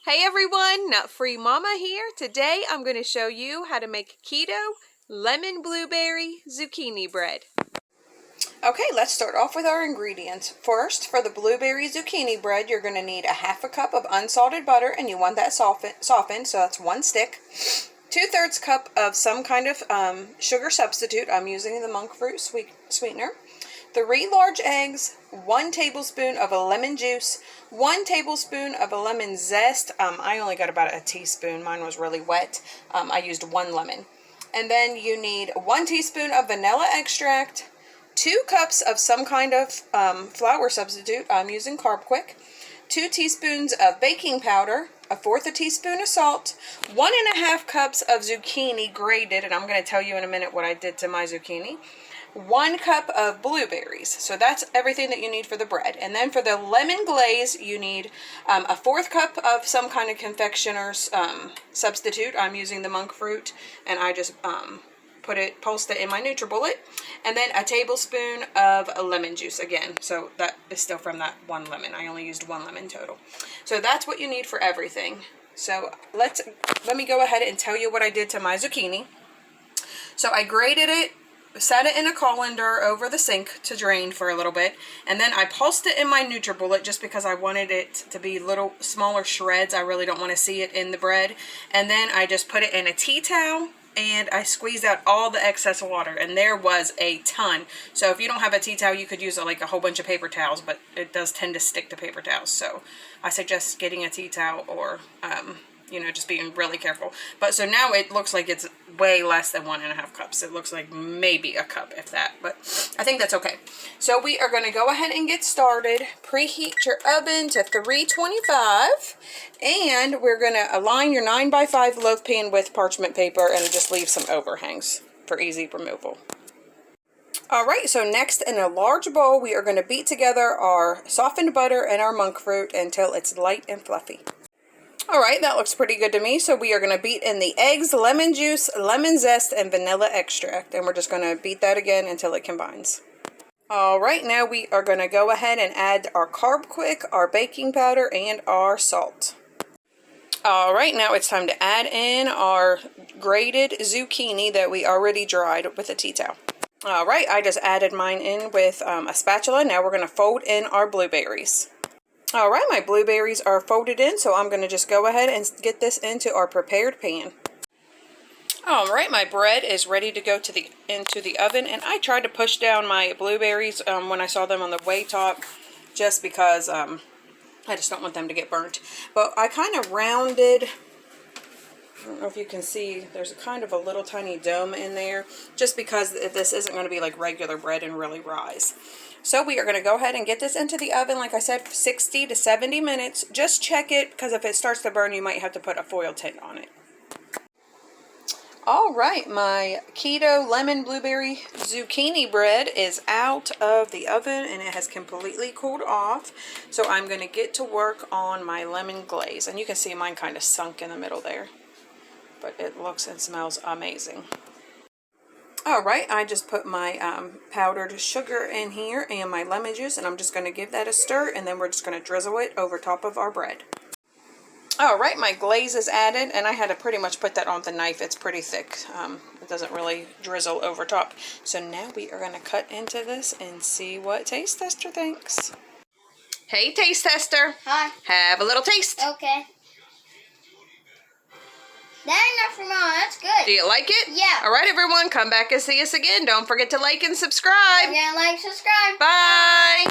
Hey everyone, Nut Free Mama here. Today I'm going to show you how to make keto lemon blueberry zucchini bread. Okay, let's start off with our ingredients. First, for the blueberry zucchini bread, you're going to need a half a cup of unsalted butter, and you want that softened, so that's 1 stick. 2/3 cup of some kind of sugar substitute. I'm using the Monkfruit sweetener. 3 large eggs, 1 tablespoon of a lemon juice, 1 tablespoon of a lemon zest. I only got about a teaspoon. Mine was really wet. I used 1 lemon. And then you need 1 teaspoon of vanilla extract, 2 cups of some kind of flour substitute. I'm using Carbquik, 2 teaspoons of baking powder, 1/4 teaspoon of salt, 1½ cups of zucchini grated, and I'm going to tell you in a minute what I did to my zucchini. 1 cup of blueberries. So that's everything that you need for the bread. And then for the lemon glaze, you need 1/4 cup of some kind of confectioner's substitute. I'm using the Monkfruit, and I just pulsed it in my Nutribullet. And then a tablespoon of lemon juice again. So that is still from that 1 lemon. I only used 1 lemon total. So that's what you need for everything. So let me go ahead and tell you what I did to my zucchini. So I grated it, set it in a colander over the sink to drain for a little bit, and then I pulsed it in my Nutribullet just because I wanted it to be little smaller shreds. I really don't want to see it in the bread. And then I just put it in a tea towel and I squeezed out all the excess water, and there was a ton. So if you don't have a tea towel, you could use like a whole bunch of paper towels, but it does tend to stick to paper towels. So I suggest getting a tea towel, or you know, just being really careful. But so now it looks like it's way less than 1½ cups. It looks like maybe a cup, if that, but I think that's okay. So we are going to go ahead and get started. Preheat your oven to 325, and we're going to align your 9x5 loaf pan with parchment paper and just leave some overhangs for easy removal. Alright, so next in a large bowl, we are going to beat together our softened butter and our monk fruit until it's light and fluffy. Alright, that looks pretty good to me. So we are going to beat in the eggs, lemon juice, lemon zest, and vanilla extract. And we're just going to beat that again until it combines. Alright, now we are going to go ahead and add our Carbquik, our baking powder, and our salt. Alright, now it's time to add in our grated zucchini that we already dried with a tea towel. Alright, I just added mine in with a spatula. Now we're going to fold in our blueberries. Alright, my blueberries are folded in, so I'm going to just go ahead and get this into our prepared pan. Alright, my bread is ready to go into the oven, and I tried to push down my blueberries when I saw them on the way top, just because I just don't want them to get burnt. But I kind of rounded, I don't know if you can see, there's kind of a little tiny dome in there, just because this isn't going to be like regular bread and really rise. So we are going to go ahead and get this into the oven, like I said, 60 to 70 minutes. Just check it, because if it starts to burn, you might have to put a foil tint on it. Alright, my keto lemon blueberry zucchini bread is out of the oven, and it has completely cooled off. So I'm going to get to work on my lemon glaze. And you can see mine kind of sunk in the middle there. But it looks and smells amazing. Alright, I just put my powdered sugar in here and my lemon juice, and I'm just going to give that a stir, and then we're just going to drizzle it over top of our bread. Alright, my glaze is added, and I had to pretty much put that on the knife. It's pretty thick. It doesn't really drizzle over top. So now we are going to cut into this and see what Taste Tester thinks. Hey, Taste Tester. Hi. Have a little taste. Okay. That's enough for Mom. That's good. Do you like it? Yeah. All right, everyone. Come back and see us again. Don't forget to like and subscribe. Okay, like, subscribe. Bye.